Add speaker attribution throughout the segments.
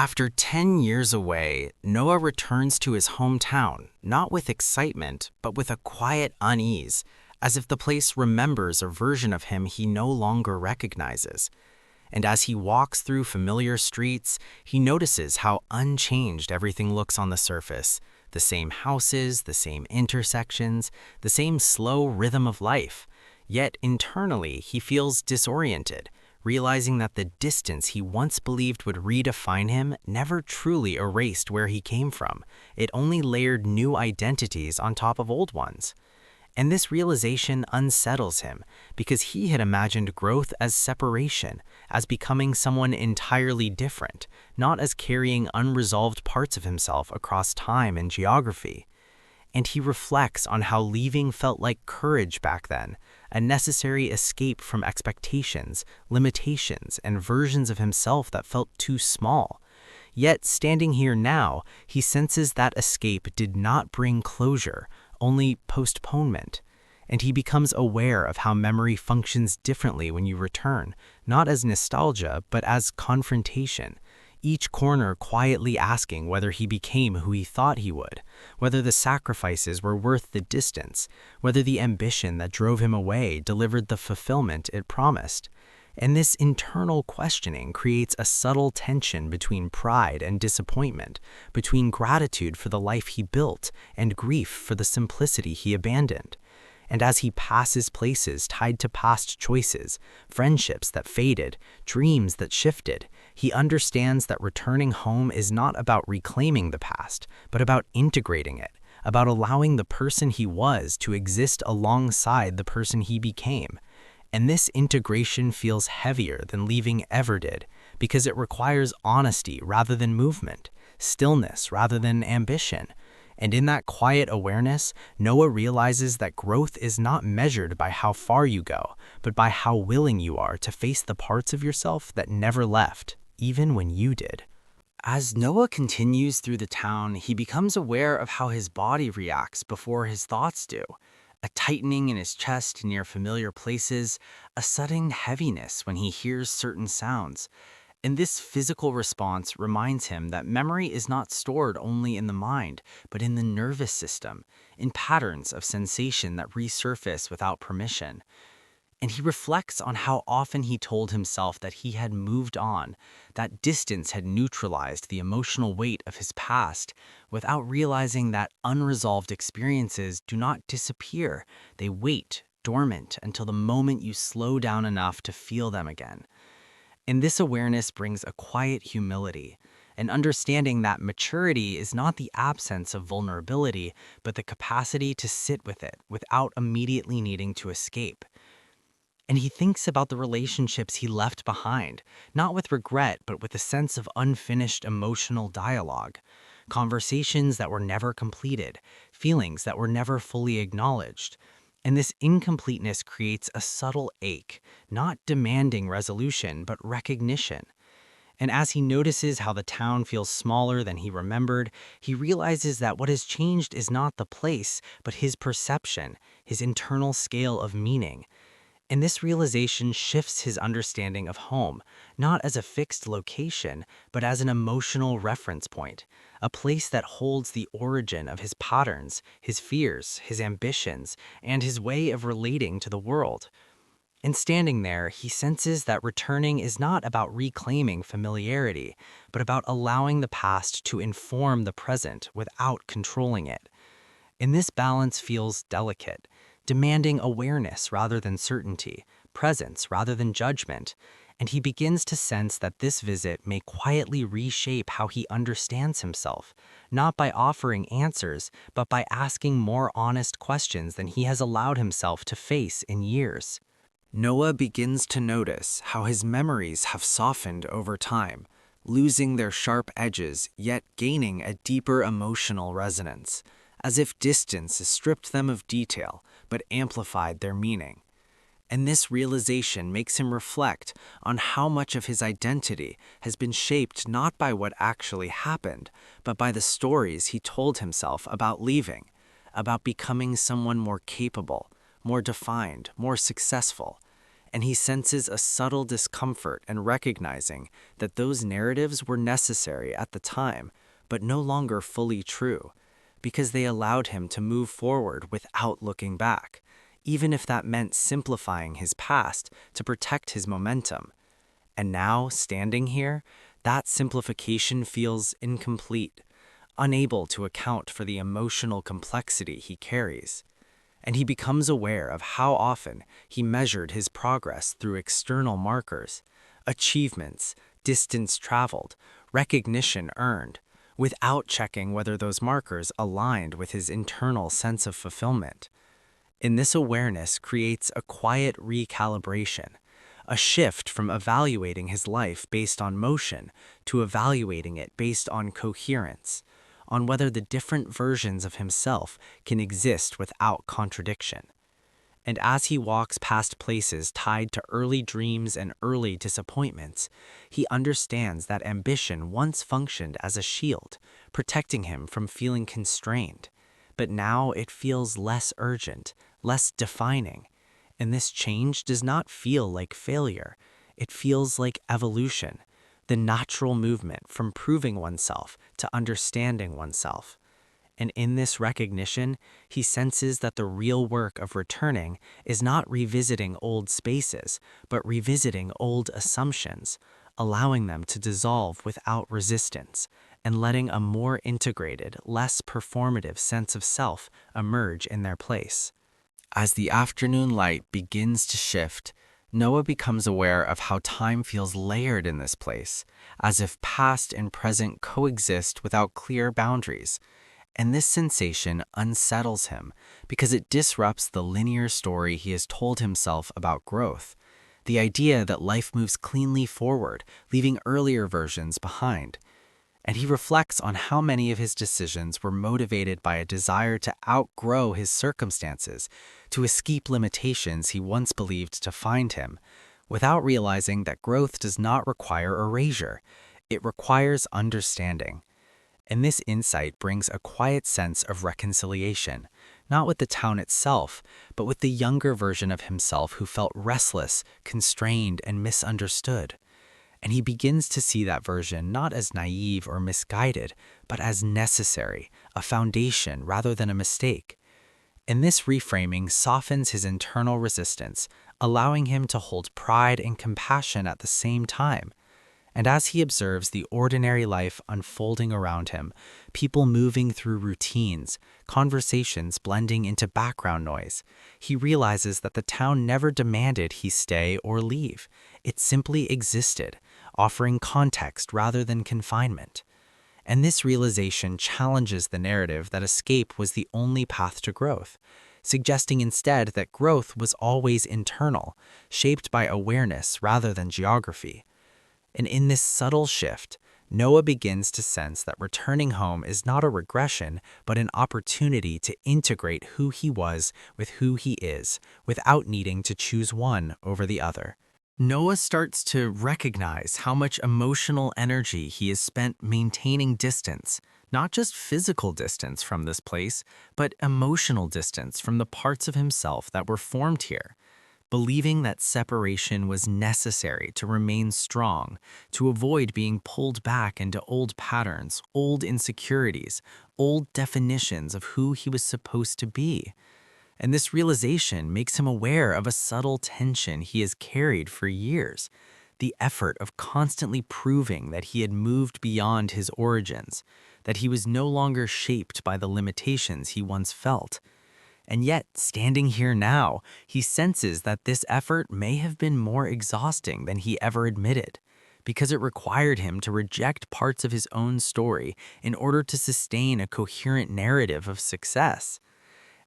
Speaker 1: After 10 years away, Noah returns to his hometown, not with excitement, but with a quiet unease, as if the place remembers a version of him he no longer recognizes. And as he walks through familiar streets, he notices how unchanged everything looks on the surface. The same houses, the same intersections, the same slow rhythm of life. Yet internally, he feels disoriented, realizing that the distance he once believed would redefine him never truly erased where he came from. It only layered new identities on top of old ones. And this realization unsettles him because he had imagined growth as separation, as becoming someone entirely different, not as carrying unresolved parts of himself across time and geography. And he reflects on how leaving felt like courage back then, a necessary escape from expectations, limitations, and versions of himself that felt too small. Yet, standing here now, he senses that escape did not bring closure, only postponement. And he becomes aware of how memory functions differently when you return, not as nostalgia, but as confrontation. Each corner quietly asking whether he became who he thought he would, whether the sacrifices were worth the distance, whether the ambition that drove him away delivered the fulfillment it promised. And this internal questioning creates a subtle tension between pride and disappointment, between gratitude for the life he built and grief for the simplicity he abandoned. And as he passes places tied to past choices, friendships that faded, dreams that shifted, he understands that returning home is not about reclaiming the past, but about integrating it, about allowing the person he was to exist alongside the person he became. And this integration feels heavier than leaving ever did, because it requires honesty rather than movement, stillness rather than ambition. And in that quiet awareness, Noah realizes that growth is not measured by how far you go, but by how willing you are to face the parts of yourself that never left, even when you did. As Noah continues through the town, he becomes aware of how his body reacts before his thoughts do. A tightening in his chest near familiar places, a sudden heaviness when he hears certain sounds. And this physical response reminds him that memory is not stored only in the mind, but in the nervous system, in patterns of sensation that resurface without permission. And he reflects on how often he told himself that he had moved on, that distance had neutralized the emotional weight of his past, without realizing that unresolved experiences do not disappear. They wait dormant until the moment you slow down enough to feel them again. And this awareness brings a quiet humility, an understanding that maturity is not the absence of vulnerability, but the capacity to sit with it without immediately needing to escape. And he thinks about the relationships he left behind, not with regret, but with a sense of unfinished emotional dialogue. Conversations that were never completed, feelings that were never fully acknowledged. And this incompleteness creates a subtle ache, not demanding resolution, but recognition. And as he notices how the town feels smaller than he remembered, he realizes that what has changed is not the place, but his perception, his internal scale of meaning. And this realization shifts his understanding of home, not as a fixed location, but as an emotional reference point, a place that holds the origin of his patterns, his fears, his ambitions, and his way of relating to the world. And standing there, he senses that returning is not about reclaiming familiarity, but about allowing the past to inform the present without controlling it. And this balance feels delicate, demanding awareness rather than certainty, presence rather than judgment, and he begins to sense that this visit may quietly reshape how he understands himself, not by offering answers, but by asking more honest questions than he has allowed himself to face in years. Noah begins to notice how his memories have softened over time, losing their sharp edges, yet gaining a deeper emotional resonance, as if distance has stripped them of detail, but amplified their meaning. And this realization makes him reflect on how much of his identity has been shaped not by what actually happened, but by the stories he told himself about leaving, about becoming someone more capable, more defined, more successful. and he senses a subtle discomfort in recognizing that those narratives were necessary at the time, but no longer fully true, because they allowed him to move forward without looking back, even if that meant simplifying his past to protect his momentum. And now, standing here, that simplification feels incomplete, unable to account for the emotional complexity he carries. And he becomes aware of how often he measured his progress through external markers, achievements, distance traveled, recognition earned, without checking whether those markers aligned with his internal sense of fulfillment. And this awareness creates a quiet recalibration, a shift from evaluating his life based on motion to evaluating it based on coherence, on whether the different versions of himself can exist without contradiction. And as he walks past places tied to early dreams and early disappointments, he understands that ambition once functioned as a shield, protecting him from feeling constrained. But now it feels less urgent, less defining. And this change does not feel like failure. It feels like evolution, the natural movement from proving oneself to understanding oneself. And in this recognition, he senses that the real work of returning is not revisiting old spaces, but revisiting old assumptions, allowing them to dissolve without resistance, and letting a more integrated, less performative sense of self emerge in their place. As the afternoon light begins to shift, Noah becomes aware of how time feels layered in this place, as if past and present coexist without clear boundaries. And this sensation unsettles him because it disrupts the linear story he has told himself about growth, the idea that life moves cleanly forward, leaving earlier versions behind. And he reflects on how many of his decisions were motivated by a desire to outgrow his circumstances, to escape limitations he once believed to find him, without realizing that growth does not require erasure. It requires understanding. And this insight brings a quiet sense of reconciliation, not with the town itself, but with the younger version of himself who felt restless, constrained, and misunderstood. And he begins to see that version not as naive or misguided, but as necessary, a foundation rather than a mistake. And this reframing softens his internal resistance, allowing him to hold pride and compassion at the same time. And as he observes the ordinary life unfolding around him, people moving through routines, conversations blending into background noise, he realizes that the town never demanded he stay or leave. It simply existed, offering context rather than confinement. And this realization challenges the narrative that escape was the only path to growth, suggesting instead that growth was always internal, shaped by awareness rather than geography. And in this subtle shift, Noah begins to sense that returning home is not a regression, but an opportunity to integrate who he was with who he is, without needing to choose one over the other. Noah starts to recognize how much emotional energy he has spent maintaining distance, not just physical distance from this place, but emotional distance from the parts of himself that were formed here. Believing that separation was necessary to remain strong, to avoid being pulled back into old patterns, old insecurities, old definitions of who he was supposed to be. And this realization makes him aware of a subtle tension he has carried for years, the effort of constantly proving that he had moved beyond his origins, that he was no longer shaped by the limitations he once felt. And yet, standing here now, he senses that this effort may have been more exhausting than he ever admitted, because it required him to reject parts of his own story in order to sustain a coherent narrative of success.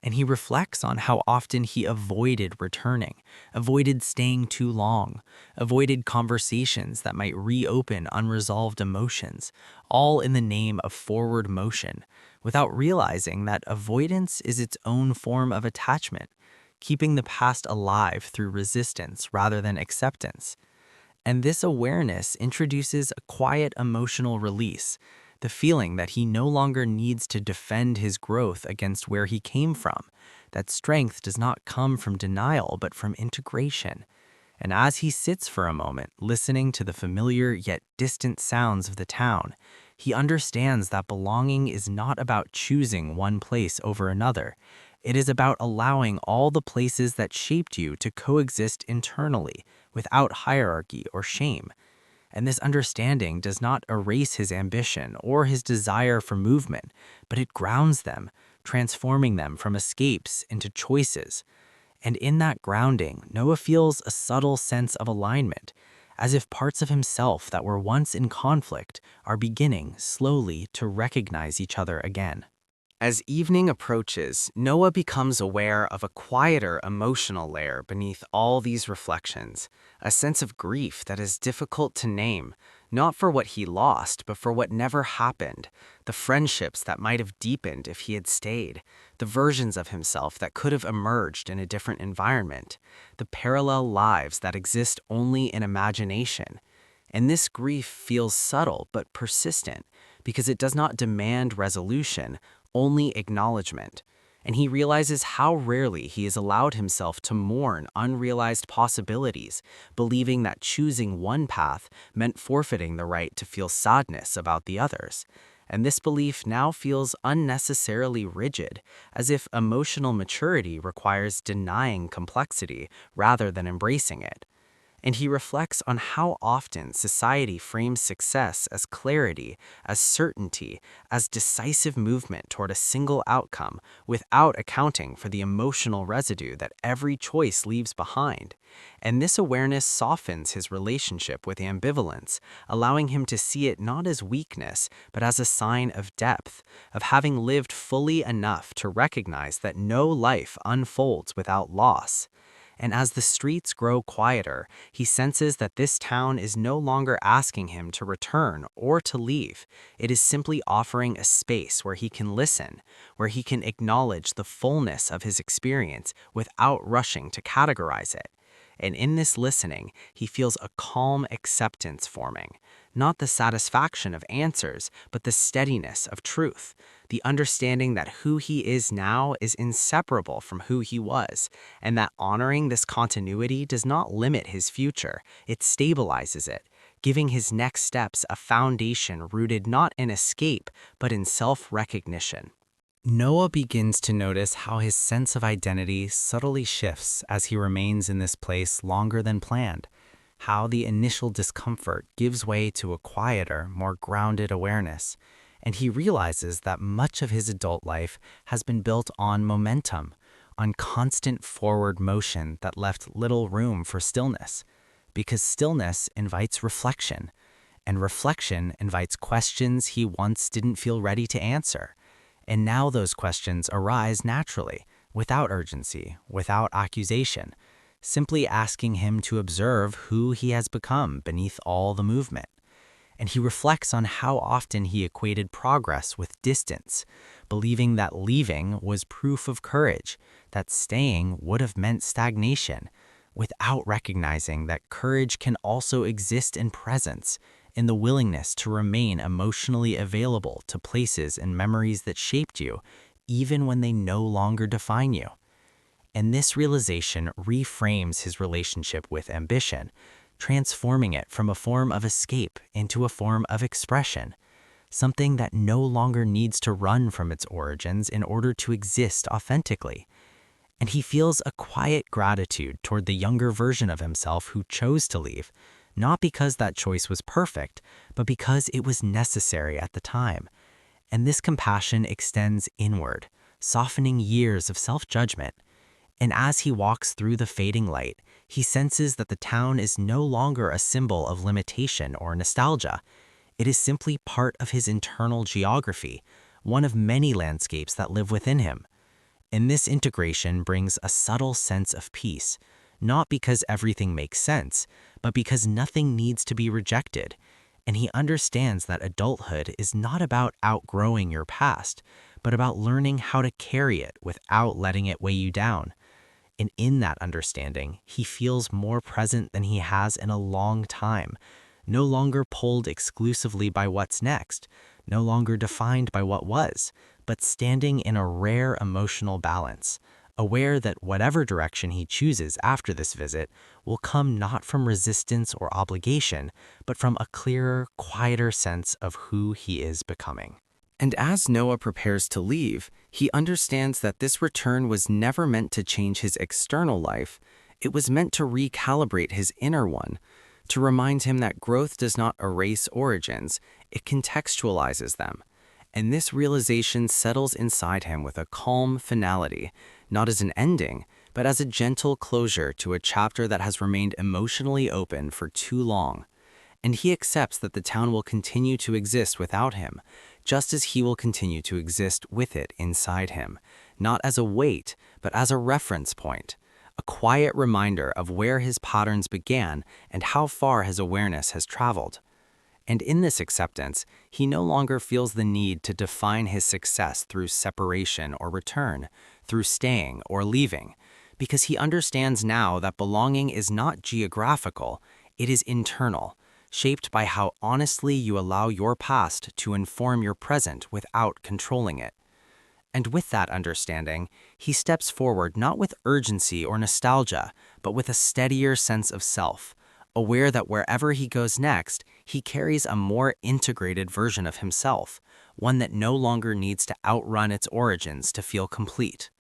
Speaker 1: And he reflects on how often he avoided returning, avoided staying too long, avoided conversations that might reopen unresolved emotions, all in the name of forward motion, without realizing that avoidance is its own form of attachment, keeping the past alive through resistance rather than acceptance. And this awareness introduces a quiet emotional release, the feeling that he no longer needs to defend his growth against where he came from, that strength does not come from denial but from integration. And as he sits for a moment, listening to the familiar yet distant sounds of the town, he understands that belonging is not about choosing one place over another. It is about allowing all the places that shaped you to coexist internally, without hierarchy or shame. And this understanding does not erase his ambition or his desire for movement, but it grounds them, transforming them from escapes into choices. And in that grounding, Noah feels a subtle sense of alignment, as if parts of himself that were once in conflict are beginning slowly to recognize each other again. As evening approaches, Noah becomes aware of a quieter emotional layer beneath all these reflections, a sense of grief that is difficult to name, not for what he lost, but for what never happened, the friendships that might have deepened if he had stayed, the versions of himself that could have emerged in a different environment, the parallel lives that exist only in imagination. And this grief feels subtle but persistent because it does not demand resolution, only acknowledgement. And he realizes how rarely he has allowed himself to mourn unrealized possibilities, believing that choosing one path meant forfeiting the right to feel sadness about the others. And this belief now feels unnecessarily rigid, as if emotional maturity requires denying complexity rather than embracing it. And he reflects on how often society frames success as clarity, as certainty, as decisive movement toward a single outcome, without accounting for the emotional residue that every choice leaves behind. And this awareness softens his relationship with ambivalence, allowing him to see it not as weakness, but as a sign of depth, of having lived fully enough to recognize that no life unfolds without loss. And as the streets grow quieter, he senses that this town is no longer asking him to return or to leave. It is simply offering a space where he can listen, where he can acknowledge the fullness of his experience without rushing to categorize it. And in this listening, he feels a calm acceptance forming, not the satisfaction of answers, but the steadiness of truth, the understanding that who he is now is inseparable from who he was, and that honoring this continuity does not limit his future, it stabilizes it, giving his next steps a foundation rooted not in escape, but in self-recognition. Noah begins to notice how his sense of identity subtly shifts as he remains in this place longer than planned, how the initial discomfort gives way to a quieter, more grounded awareness, and he realizes that much of his adult life has been built on momentum, on constant forward motion that left little room for stillness, because stillness invites reflection, and reflection invites questions he once didn't feel ready to answer. And now those questions arise naturally, without urgency, without accusation, simply asking him to observe who he has become beneath all the movement. And he reflects on how often he equated progress with distance, believing that leaving was proof of courage, that staying would have meant stagnation, without recognizing that courage can also exist in presence, in the willingness to remain emotionally available to places and memories that shaped you, even when they no longer define you. And this realization reframes his relationship with ambition, transforming it from a form of escape into a form of expression, something that no longer needs to run from its origins in order to exist authentically. And he feels a quiet gratitude toward the younger version of himself who chose to leave, not because that choice was perfect, but because it was necessary at the time. And this compassion extends inward, softening years of self-judgment. And as he walks through the fading light, he senses that the town is no longer a symbol of limitation or nostalgia. It is simply part of his internal geography, one of many landscapes that live within him. And this integration brings a subtle sense of peace, not because everything makes sense, but because nothing needs to be rejected. And he understands that adulthood is not about outgrowing your past, but about learning how to carry it without letting it weigh you down. And in that understanding, he feels more present than he has in a long time, no longer pulled exclusively by what's next, no longer defined by what was, but standing in a rare emotional balance, aware that whatever direction he chooses after this visit will come not from resistance or obligation, but from a clearer, quieter sense of who he is becoming. And as Noah prepares to leave, he understands that this return was never meant to change his external life. It was meant to recalibrate his inner one, to remind him that growth does not erase origins, it contextualizes them. And this realization settles inside him with a calm finality, not as an ending, but as a gentle closure to a chapter that has remained emotionally open for too long. And he accepts that the town will continue to exist without him, just as he will continue to exist with it inside him, not as a weight, but as a reference point, a quiet reminder of where his patterns began and how far his awareness has traveled. And in this acceptance, he no longer feels the need to define his success through separation or return, through staying or leaving, because he understands now that belonging is not geographical, it is internal, shaped by how honestly you allow your past to inform your present without controlling it. And with that understanding, he steps forward not with urgency or nostalgia, but with a steadier sense of self, aware that wherever he goes next, he carries a more integrated version of himself, one that no longer needs to outrun its origins to feel complete.